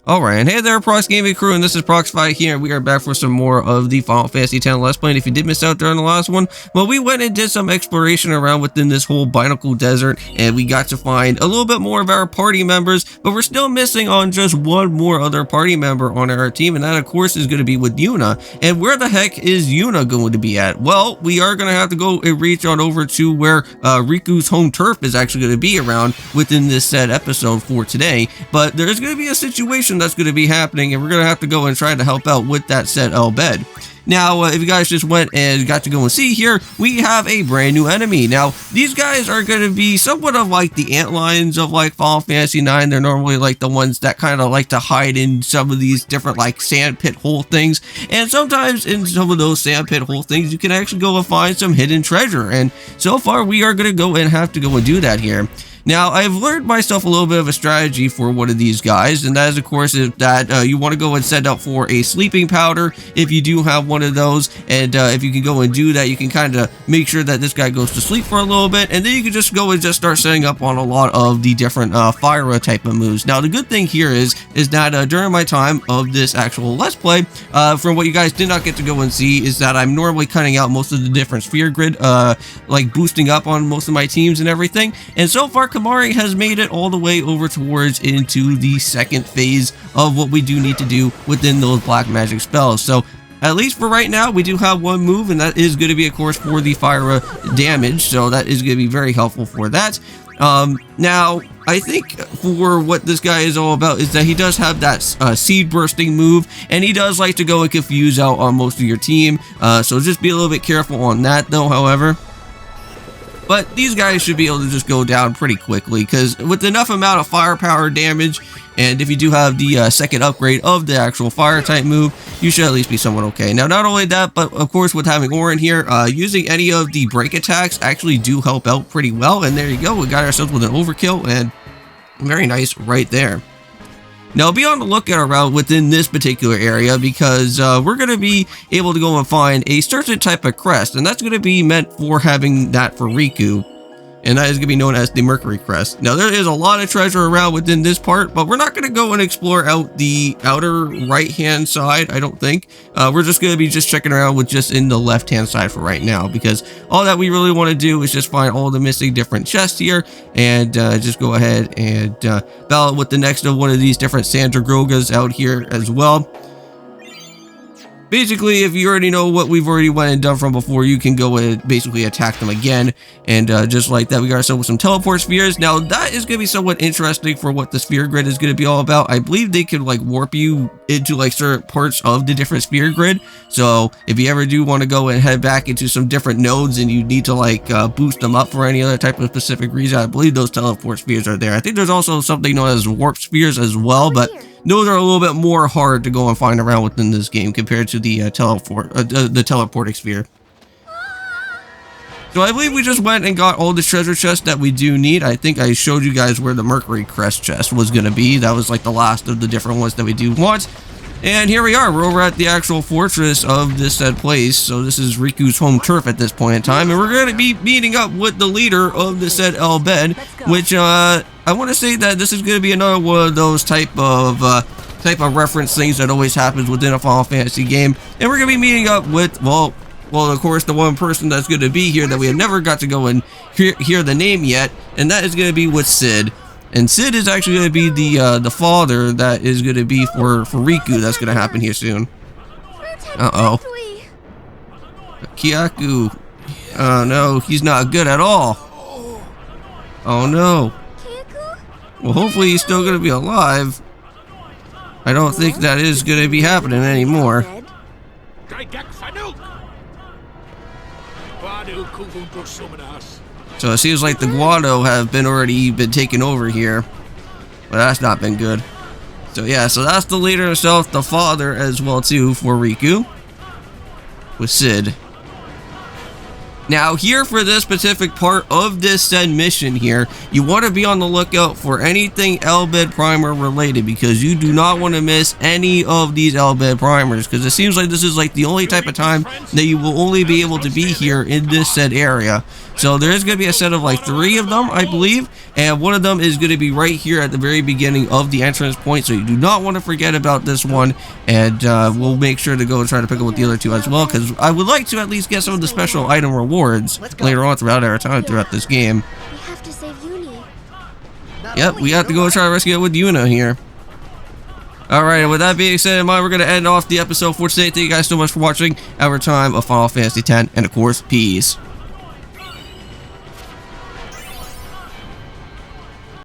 Alright, and hey there, Prox Gaming Crew, and this is Proxify here, and we are back for some more of the Final Fantasy X Let's Play. And if you did miss out during the last one, well, we went and did some exploration around within this whole Bikanel Desert, and we got to find a little bit more of our party members, but we're still missing on just one more other party member on our team, and that, of course, is going to be with Yuna. And where the heck is Yuna going to be at? Well, we are going to have to go and reach on over to where Riku's home turf is actually going to be around within this said episode for today, but there is going to be a situation that's going to be happening, and we're going to have to go and try to help out with that said bed. Now, if you guys just went and got to go and see here, we have a brand new enemy. Now, these guys are going to be somewhat of like the antlions of like Final Fantasy IX. They're normally like the ones that kind of like to hide in some of these different like sand pit hole things. And sometimes in some of those sand pit hole things, you can actually go and find some hidden treasure. And so far, we are going to go and have to go and do that here. Now, I've learned myself a little bit of a strategy for one of these guys, and that is, of course, that you want to go and send out for a sleeping powder if you do have one of those, and if you can go and do that, you can kind of make sure that this guy goes to sleep for a little bit, and then you can just go and just start setting up on a lot of the different fire type of moves. Now, the good thing here is that during my time of this actual Let's Play, from what you guys did not get to go and see, is that I'm normally cutting out most of the different sphere grid, like boosting up on most of my teams and everything, and so far, Kamari has made it all the way over towards into the second phase of what we do need to do within those black magic spells. So at least for right now, we do have one move, and that is going to be, of course, for the fire damage. So that is going to be very helpful for that. Now, I think for what this guy is all about is that he does have that seed bursting move, and he does like to go and confuse out on most of your team. So just be a little bit careful on that, though, however. But these guys should be able to just go down pretty quickly, because with enough amount of firepower damage, and if you do have the second upgrade of the actual fire type move, you should at least be somewhat okay. Now, not only that, but of course with having Orin here, using any of the break attacks actually do help out pretty well. And there you go, we got ourselves with an overkill, and very nice right there. Now, be on the lookout around within this particular area, because we're going to be able to go and find a certain type of crest, and that's going to be meant for having that for Riku, and that is going to be known as the Mercury Crest. Now, there is a lot of treasure around within this part, but we're not going to go and explore out the outer right-hand side, I don't think. We're just going to be just checking around with just in the left-hand side for right now, because all that we really want to do is just find all the missing different chests here, and just go ahead and battle with the next of one of these different Sandra Grogas out here as well. Basically, if you already know what we've already went and done from before, you can go and basically attack them again. And just like that, we got ourselves with some teleport spheres. Now, that is going to be somewhat interesting for what the sphere grid is going to be all about. I believe they can like warp you into like certain parts of the different sphere grid. So if you ever do want to go and head back into some different nodes and you need to like boost them up for any other type of specific reason, I believe those teleport spheres are there. I think there's also something known as warp spheres as well, but those are a little bit more hard to go and find around within this game compared to the teleporting sphere. So I believe we just went and got all the treasure chests that we do need. I think I showed you guys where the Mercury Crest chest was going to be. That was like the last of the different ones that we do want. And here we are. We're over at the actual fortress of this said place. So this is Riku's home turf at this point in time. And we're going to be meeting up with the leader of the said bed, which I want to say that this is going to be another one of those type of reference things that always happens within a Final Fantasy game. And we're going to be meeting up with, well, of course, the one person that's going to be here that we have never got to go and hear the name yet, and that is going to be with Sid. And Sid is actually going to be the father that is going to be for Riku. That's going to happen here soon. Uh-oh. Kyaku. Oh, no. He's not good at all. Oh, no. Well, hopefully he's still going to be alive. I don't think that is going to be happening anymore. So it seems like the Guado have already been taken over here. But that's not been good. So yeah, so that's the leader himself, the father as well too for Riku. With Sid. Now here for this specific part of this said mission here, you want to be on the lookout for anything Elbed primer related, because you do not want to miss any of these Elbed primers, because it seems like this is like the only type of time that you will only be able to be here in this said area. So there is going to be a set of like 3 of them, I believe, and one of them is going to be right here at the very beginning of the entrance point, so you do not want to forget about this one, and we'll make sure to go and try to pick up with the other 2 as well, because I would like to at least get some of the special item rewards later on throughout our time throughout this game. We have to save Uni. Yep, we have to go try to rescue it with Yuna here. Alright, and with that being said in mind, we're going to end off the episode for today. Thank you guys so much for watching our time of Final Fantasy X, and of course, peace.